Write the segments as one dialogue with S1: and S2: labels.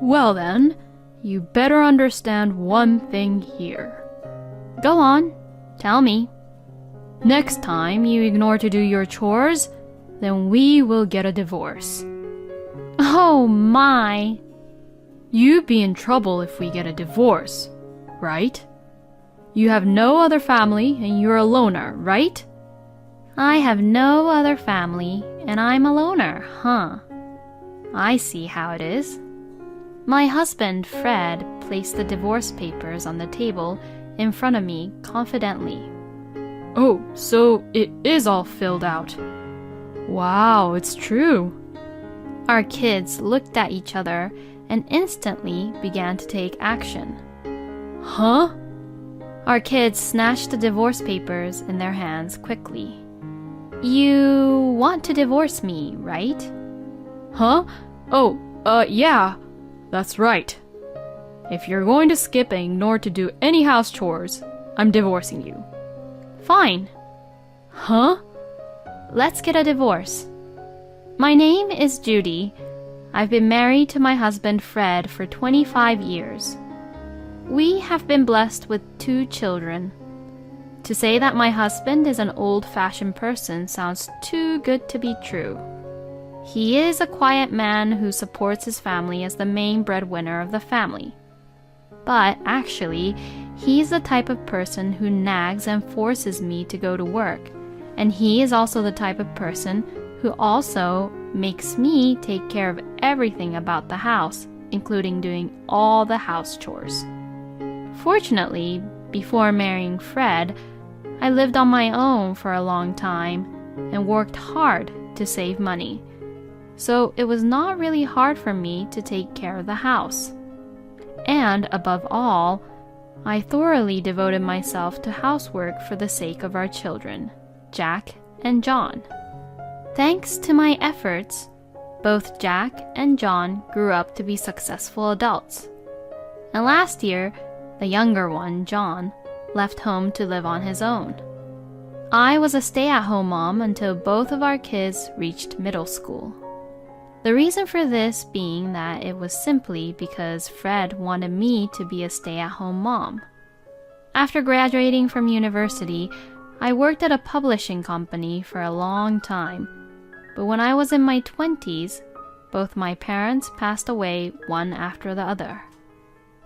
S1: Well then, you better understand one thing here.
S2: Go on, tell me.
S1: Next time you ignore to do your chores, then we will get a divorce.
S2: Oh my!
S1: You'd be in trouble if we get a divorce, right? You have no other family and you're a loner, right?
S2: I have no other family and I'm a loner, huh? I see how it is. My husband, Fred, placed the divorce papers on the table in front of me confidently.
S1: Oh, so it is all filled out. Wow, it's true.
S2: Our kids looked at each other and instantly began to take action.
S1: Huh?
S2: Our kids snatched the divorce papers in their hands quickly. You want to divorce me, right?
S1: Huh? Oh, yeah, that's right. If you're going to skip and ignore to do any house chores, I'm divorcing you.
S2: Fine.
S1: Huh?
S2: Let's get a divorce. My name is Judy. I've been married to my husband Fred for 25 years. We have been blessed with 2 children. To say that my husband is an old-fashioned person sounds too good to be true. He is a quiet man who supports his family as the main breadwinner of the family. But actually, he's the type of person who nags and forces me to go to work, and he is also the type of person who also makes me take care of everything about the house, including doing all the house chores. Fortunately, before marrying Fred, I lived on my own for a long time and worked hard to save money. So it was not really hard for me to take care of the house. And above all, I thoroughly devoted myself to housework for the sake of our children, Jack and John. Thanks to my efforts, both Jack and John grew up to be successful adults. And last year, the younger one, John, left home to live on his own. I was a stay-at-home mom until both of our kids reached middle school. The reason for this being that it was simply because Fred wanted me to be a stay-at-home mom. After graduating from university, I worked at a publishing company for a long time. But when I was in my 20s, both my parents passed away one after the other.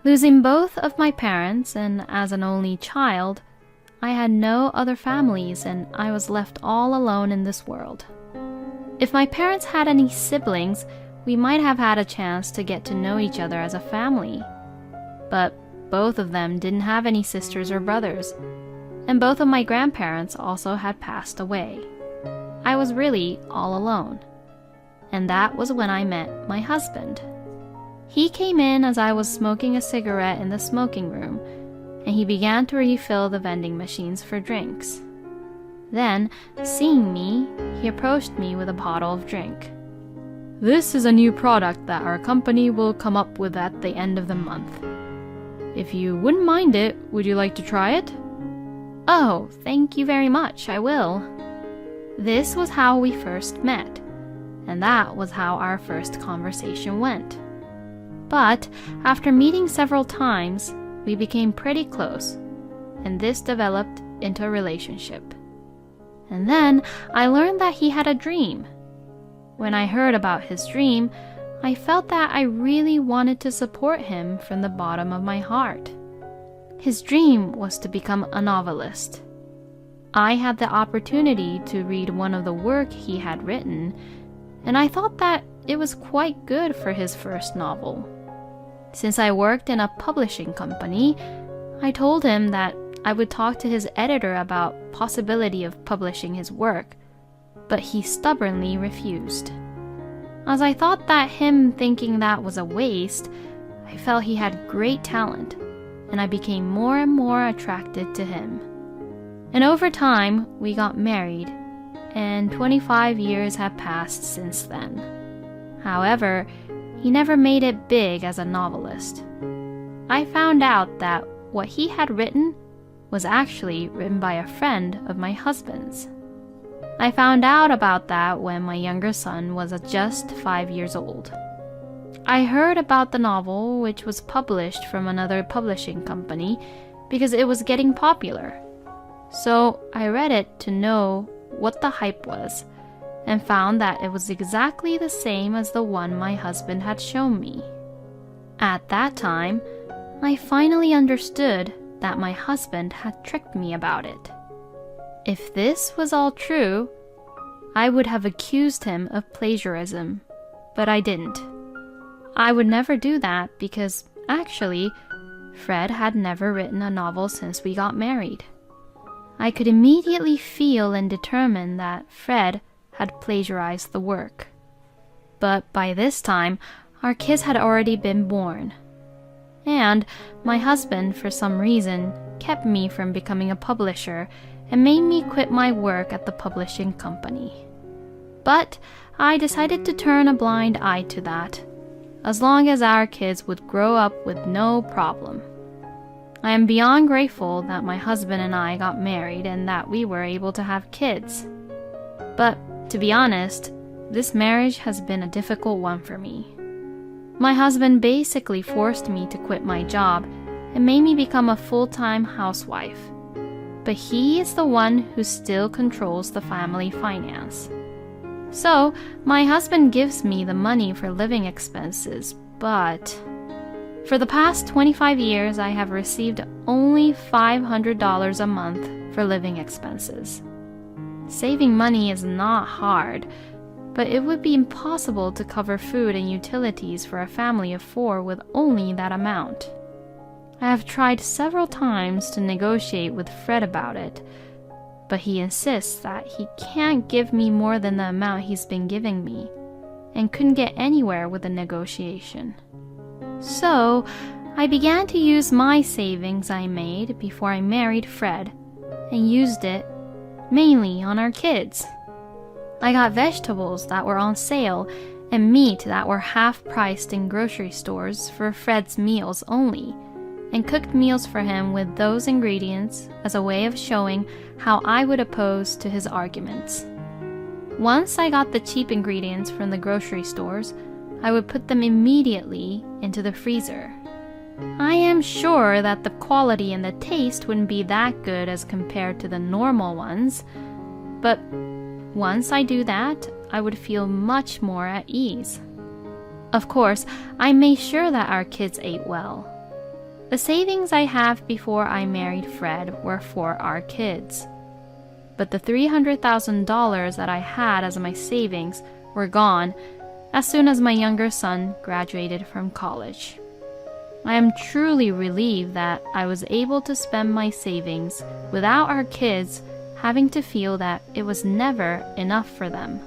S2: Losing both of my parents, and as an only child, I had no other families and I was left all alone in this world. If my parents had any siblings, we might have had a chance to get to know each other as a family. But both of them didn't have any sisters or brothers, and both of my grandparents also had passed away. I was really all alone. And that was when I met my husband. He came in as I was smoking a cigarette in the smoking room, and he began to refill the vending machines for drinks. Then, seeing me, he approached me with a bottle of drink.
S1: This is a new product that our company will come up with at the end of the month. If you wouldn't mind it, would you like to try it?
S2: Oh, thank you very much, I will. This was how we first met, and that was how our first conversation went. But after meeting several times, we became pretty close, and this developed into a relationship. And then I learned that he had a dream. When I heard about his dream, I felt that I really wanted to support him from the bottom of my heart. His dream was to become a novelist. I had the opportunity to read one of the work he had written, and I thought that it was quite good for his first novel. Since I worked in a publishing company, I told him that I would talk to his editor about possibility of publishing his work, but he stubbornly refused. As I thought that him thinking that was a waste, I felt he had great talent, and I became more and more attracted to him. And over time, we got married, and 25 years have passed since then. However, he never made it big as a novelist. I found out that what he had written was actually written by a friend of my husband's. I found out about that when my younger son was just 5 years old. I heard about the novel, which was published from another publishing company, because it was getting popular. So I read it to know what the hype was, and found that it was exactly the same as the one my husband had shown me. At that time, I finally understood that my husband had tricked me about it. If this was all true, I would have accused him of plagiarism, but I didn't. I would never do that because, actually, Fred had never written a novel since we got married. I could immediately feel and determine that Fred had plagiarized the work. But by this time, our kids had already been born. And my husband, for some reason, kept me from becoming a publisher and made me quit my work at the publishing company. But I decided to turn a blind eye to that, as long as our kids would grow up with no problem. I am beyond grateful that my husband and I got married and that we were able to have kids. But to be honest, this marriage has been a difficult one for me. My husband basically forced me to quit my job and made me become a full-time housewife. But he is the one who still controls the family finance. So, my husband gives me the money for living expenses, but for the past 25 years, I have received only $500 a month for living expenses. Saving money is not hard, but it would be impossible to cover food and utilities for a family of 4 with only that amount. I have tried several times to negotiate with Fred about it, but he insists that he can't give me more than the amount he's been giving me, and couldn't get anywhere with the negotiation. So, I began to use my savings I made before I married Fred, and used it mainly on our kids. I got vegetables that were on sale and meat that were half-priced in grocery stores for Fred's meals only, and cooked meals for him with those ingredients as a way of showing how I would oppose to his arguments. Once I got the cheap ingredients from the grocery stores, I would put them immediately into the freezer. I am sure that the quality and the taste wouldn't be that good as compared to the normal ones, but once I do that, I would feel much more at ease. Of course, I made sure that our kids ate well. The savings I have before I married Fred were for our kids. But the $300,000 that I had as my savings were gone as soon as my younger son graduated from college. I am truly relieved that I was able to spend my savings without our kids having to feel that it was never enough for them.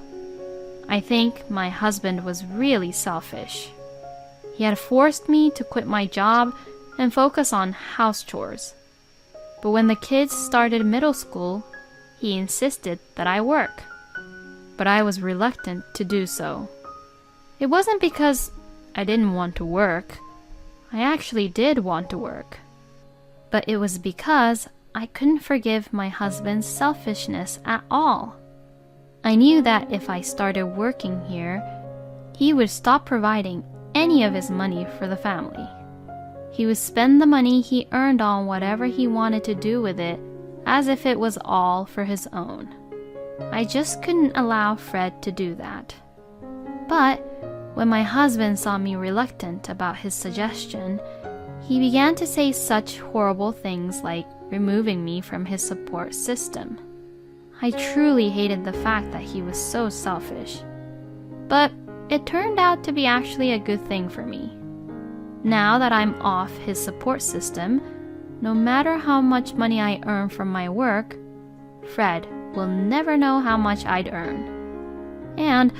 S2: I think my husband was really selfish. He had forced me to quit my job and focus on house chores. But when the kids started middle school, he insisted that I work. But I was reluctant to do so. It wasn't because I didn't want to work. I actually did want to work. But it was because I couldn't forgive my husband's selfishness at all. I knew that if I started working here, he would stop providing any of his money for the family. He would spend the money he earned on whatever he wanted to do with it, as if it was all for his own. I just couldn't allow Fred to do that. But when my husband saw me reluctant about his suggestion, he began to say such horrible things like removing me from his support system. I truly hated the fact that he was so selfish. But it turned out to be actually a good thing for me. Now that I'm off his support system, no matter how much money I earn from my work, Fred will never know how much I'd earn. And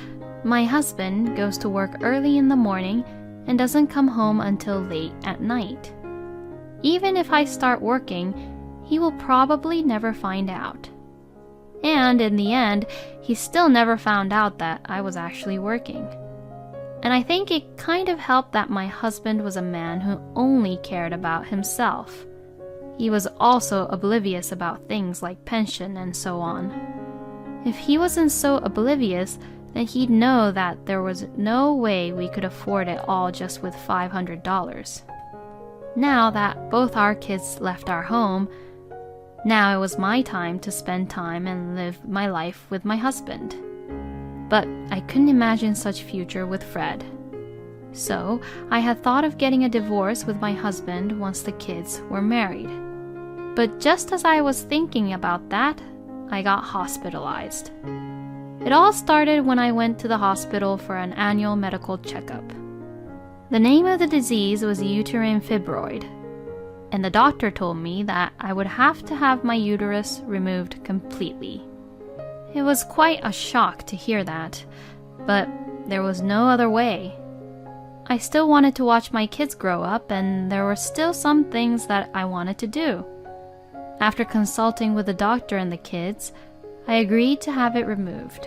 S2: my husband goes to work early in the morning and doesn't come home until late at night. Even if I start working, he will probably never find out. And in the end, he still never found out that I was actually working. And I think it kind of helped that my husband was a man who only cared about himself. He was also oblivious about things like pension and so on. If he wasn't so oblivious, then he'd know that there was no way we could afford it all just with $500. Now that both our kids left our home, now it was my time to spend time and live my life with my husband. But I couldn't imagine such future with Fred. So I had thought of getting a divorce with my husband once the kids were married. But just as I was thinking about that, I got hospitalized. It all started when I went to the hospital for an annual medical checkup. The name of the disease was uterine fibroid, and the doctor told me that I would have to have my uterus removed completely. It was quite a shock to hear that, but there was no other way. I still wanted to watch my kids grow up, and there were still some things that I wanted to do. After consulting with the doctor and the kids, I agreed to have it removed.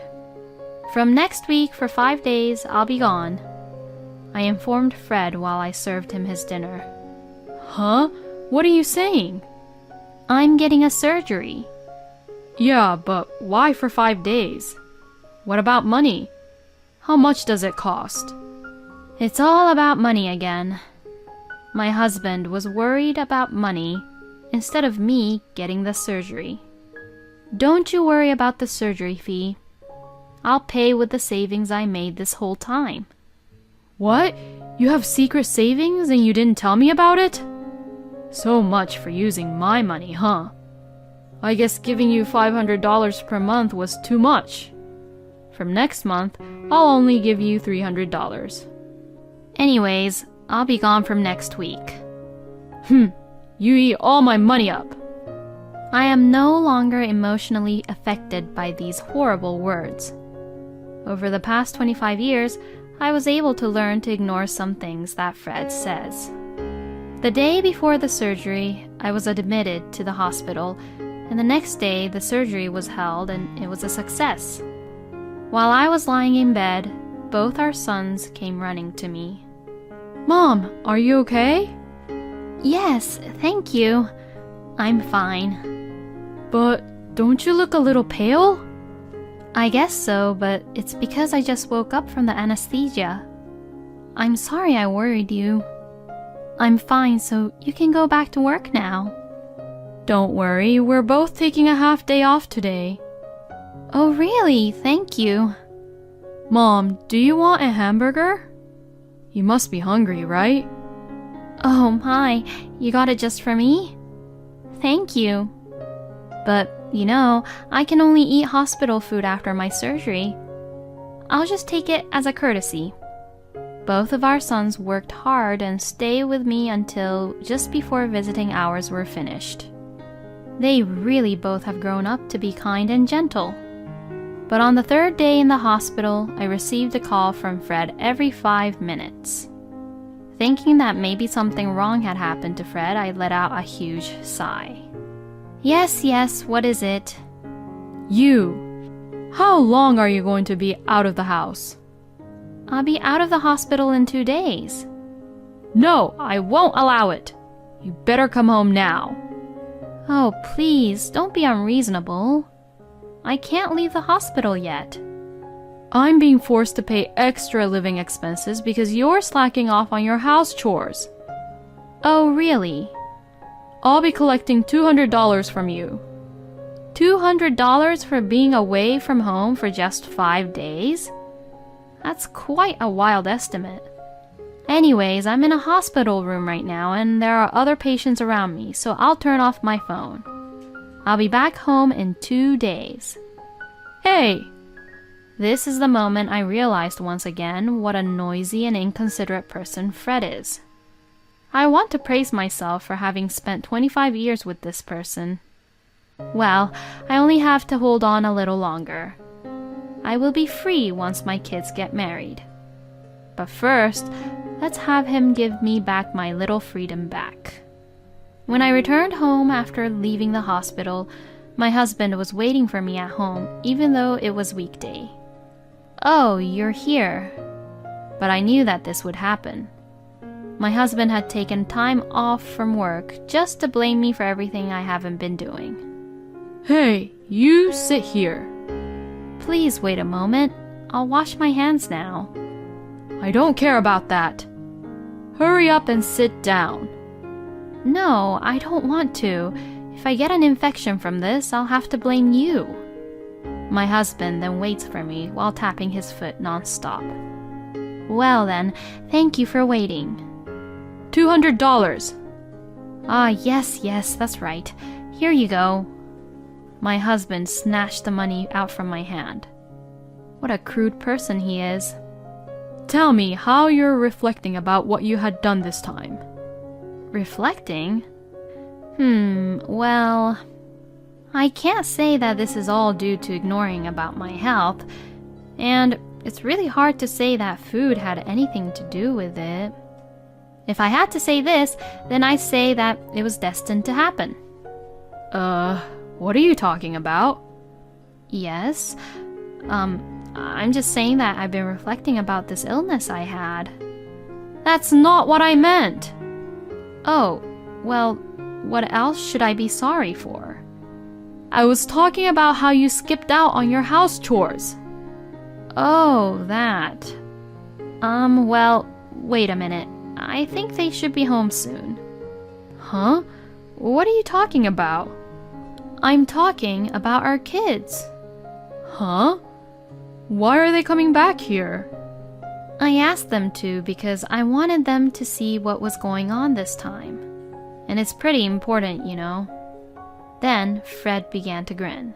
S2: From next week for 5 days, I'll be gone. I informed Fred while I served him his dinner.
S1: Huh? What are you saying?
S2: I'm getting a surgery.
S1: Yeah, but why for 5 days? What about money? How much does it cost?
S2: It's all about money again. My husband was worried about money instead of me getting the surgery. Don't you worry about the surgery fee. I'll pay with the savings I made this whole time.
S1: What? You have secret savings and you didn't tell me about it? So much for using my money, huh? I guess giving you $500 per month was too much. From next month, I'll only give you $300.
S2: Anyways, I'll be gone from next week.
S1: You eat all my money up.
S2: I am no longer emotionally affected by these horrible words. Over the past 25 years, I was able to learn to ignore some things that Fred says. The day before the surgery, I was admitted to the hospital, and the next day the surgery was held and it was a success. While I was lying in bed, both our sons came running to me.
S1: Mom, are you okay?
S2: Yes, thank you. I'm fine.
S1: But don't you look a little pale?
S2: I guess so, but it's because I just woke up from the anesthesia. I'm sorry I worried you. I'm fine, so you can go back to work now.
S1: Don't worry, we're both taking a half day off today.
S2: Oh, really? Thank you.
S1: Mom, do you want a hamburger? You must be hungry, right?
S2: Oh my, you got it just for me? Thank you. But, I can only eat hospital food after my surgery. I'll just take it as a courtesy. Both of our sons worked hard and stayed with me until just before visiting hours were finished. They really both have grown up to be kind and gentle. But on the third day in the hospital, I received a call from Fred every 5 minutes. Thinking that maybe something wrong had happened to Fred, I let out a huge sigh. Yes, what is it?
S1: You. How long are you going to be out of the house?
S2: I'll be out of the hospital in 2 days.
S1: No, I won't allow it. You better come home now.
S2: Oh, please, don't be unreasonable. I can't leave the hospital yet.
S1: I'm being forced to pay extra living expenses because you're slacking off on your house chores.
S2: Oh, really?
S1: I'll be collecting $200 from you.
S2: $200 for being away from home for just 5 days? That's quite a wild estimate. Anyways, I'm in a hospital room right now and there are other patients around me, so I'll turn off my phone. I'll be back home in 2 days.
S1: Hey!
S2: This is the moment I realized once again what a noisy and inconsiderate person Fred is. I want to praise myself for having spent 25 years with this person. Well, I only have to hold on a little longer. I will be free once my kids get married. But first, let's have him give me back my little freedom back. When I returned home after leaving the hospital, my husband was waiting for me at home, even though it was weekday. Oh, you're here. But I knew that this would happen. My husband had taken time off from work just to blame me for everything I haven't been doing.
S1: Hey, you sit here.
S2: Please wait a moment. I'll wash my hands now.
S1: I don't care about that. Hurry up and sit down.
S2: No, I don't want to. If I get an infection from this, I'll have to blame you. My husband then waits for me while tapping his foot non-stop. Well then, thank you for waiting.
S1: $200.
S2: Ah, yes, that's right. Here you go. My husband snatched the money out from my hand. What a crude person he is.
S1: Tell me how you're reflecting about what you had done this time.
S2: Reflecting? Well, I can't say that this is all due to ignoring about my health, and it's really hard to say that food had anything to do with it. If I had to say this, then I say that it was destined to happen.
S1: What are you talking about?
S2: Yes, I'm just saying that I've been reflecting about this illness I had.
S1: That's not what I meant.
S2: Oh, well, what else should I be sorry for?
S1: I was talking about how you skipped out on your house chores.
S2: Oh, that. Well, wait a minute. I think they should be home soon.
S1: Huh? What are you talking about?
S2: I'm talking about our kids.
S1: Huh? Why are they coming back here?
S2: I asked them to because I wanted them to see what was going on this time. And it's pretty important, you know. Then Fred began to grin.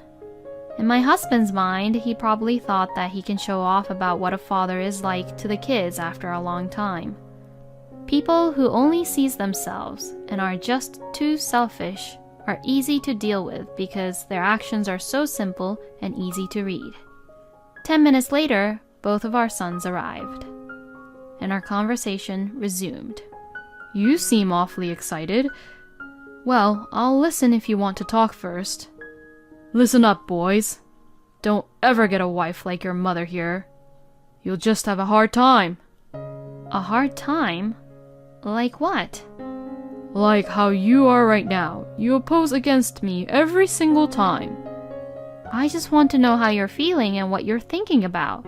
S2: In my husband's mind, he probably thought that he can show off about what a father is like to the kids after a long time. People who only sees themselves and are just too selfish are easy to deal with because their actions are so simple and easy to read. 10 minutes later, both of our sons arrived, and our conversation resumed.
S1: You seem awfully excited. Well, I'll listen if you want to talk first. Listen up, boys. Don't ever get a wife like your mother here. You'll just have a hard time.
S2: A hard time? Like what?
S1: Like how you are right now. You oppose against me every single time.
S2: I just want to know how you're feeling and what you're thinking about.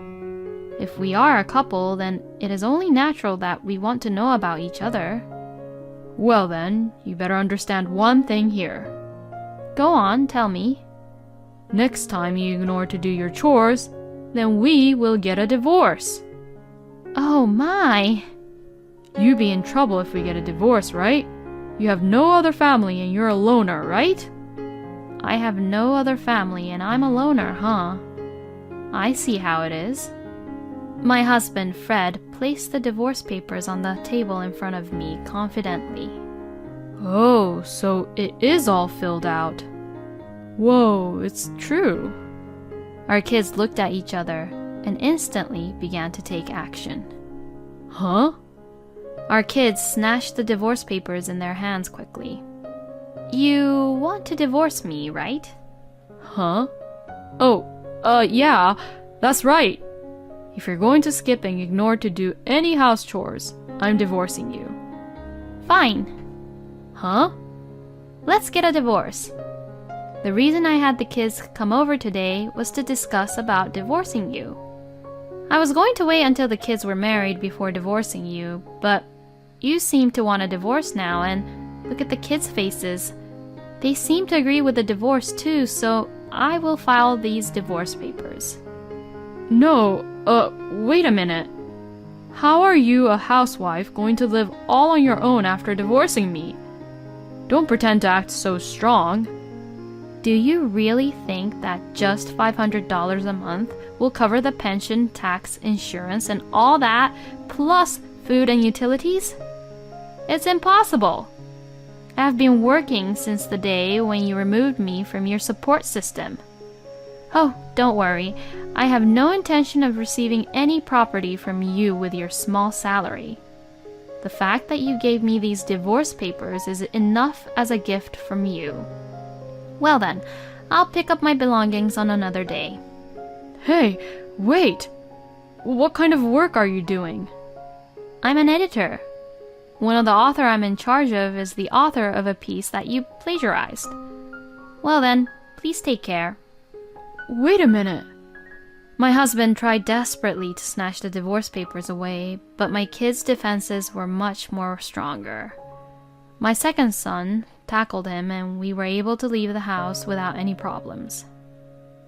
S2: If we are a couple, then it is only natural that we want to know about each other.
S1: Well then, you better understand one thing here.
S2: Go on, tell me.
S1: Next time you ignore to do your chores, then we will get a divorce.
S2: Oh my!
S1: You'd be in trouble if we get a divorce, right? You have no other family and you're a loner, right?
S2: I have no other family and I'm a loner, huh? I see how it is. My husband, Fred, placed the divorce papers on the table in front of me confidently.
S1: Oh, so it is all filled out. Whoa, it's true.
S2: Our kids looked at each other and instantly began to take action.
S1: Huh?
S2: Our kids snatched the divorce papers in their hands quickly. You want to divorce me, right?
S1: Huh? Oh, yeah, that's right. If you're going to skip and ignore to do any house chores, I'm divorcing you.
S2: Fine.
S1: Huh?
S2: Let's get a divorce. The reason I had the kids come over today was to discuss about divorcing you. I was going to wait until the kids were married before divorcing you, but you seem to want a divorce now, and look at the kids' faces. They seem to agree with the divorce too, so I will file these divorce papers.
S1: No, wait a minute. How are you, a housewife, going to live all on your own after divorcing me? Don't pretend to act so strong.
S2: Do you really think that just $500 a month will cover the pension, tax, insurance, and all that, plus food and utilities? It's impossible. I've been working since the day when you removed me from your support system. Oh, don't worry. I have no intention of receiving any property from you with your small salary. The fact that you gave me these divorce papers is enough as a gift from you. Well then, I'll pick up my belongings on another day.
S1: Hey, wait! What kind of work are you doing?
S2: I'm an editor. One of the author I'm in charge of is the author of a piece that you plagiarized. Well then, please take care.
S1: Wait a minute.
S2: My husband tried desperately to snatch the divorce papers away, but my kids' defenses were much more stronger. My second son tackled him, and we were able to leave the house without any problems.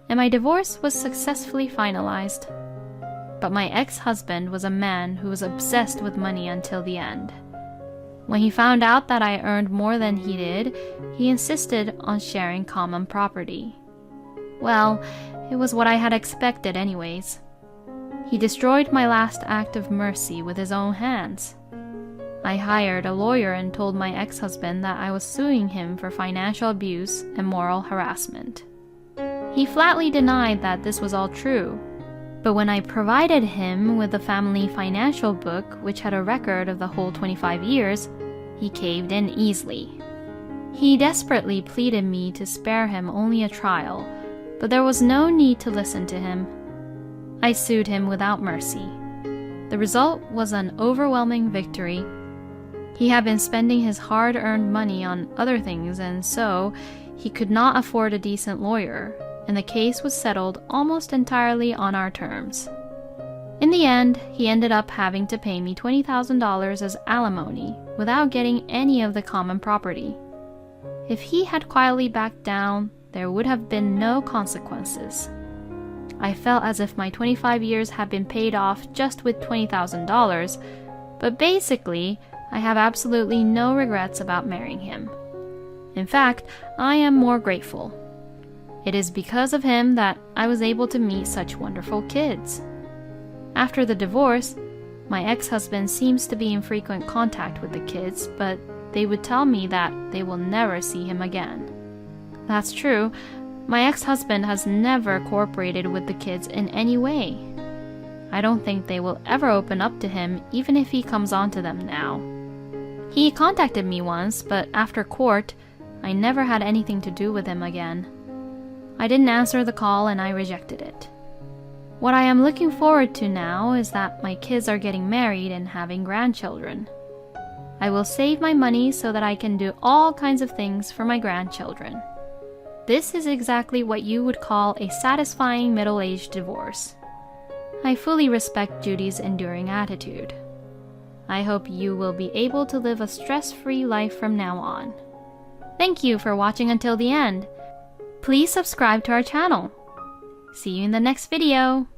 S2: And my divorce was successfully finalized. But my ex-husband was a man who was obsessed with money until the end. When he found out that I earned more than he did, he insisted on sharing common property. Well, it was what I had expected anyways. He destroyed my last act of mercy with his own hands. I hired a lawyer and told my ex-husband that I was suing him for financial abuse and moral harassment. He flatly denied that this was all true, but when I provided him with the family financial book, which had a record of the whole 25 years, he caved in easily. He desperately pleaded me to spare him only a trial, but there was no need to listen to him. I sued him without mercy. The result was an overwhelming victory. He had been spending his hard-earned money on other things, and so he could not afford a decent lawyer, and the case was settled almost entirely on our terms. In the end, he ended up having to pay me $20,000 as alimony without getting any of the common property. If he had quietly backed down, there would have been no consequences. I felt as if my 25 years had been paid off just with $20,000, but basically, I have absolutely no regrets about marrying him. In fact, I am more grateful. It is because of him that I was able to meet such wonderful kids. After the divorce, my ex-husband seems to be in frequent contact with the kids, but they would tell me that they will never see him again. That's true. My ex-husband has never cooperated with the kids in any way. I don't think they will ever open up to him, even if he comes on to them now. He contacted me once, but after court, I never had anything to do with him again. I didn't answer the call and I rejected it. What I am looking forward to now is that my kids are getting married and having grandchildren. I will save my money so that I can do all kinds of things for my grandchildren. This is exactly what you would call a satisfying middle-aged divorce. I fully respect Judy's enduring attitude. I hope you will be able to live a stress-free life from now on. Thank you for watching until the end. Please subscribe to our channel. See you in the next video.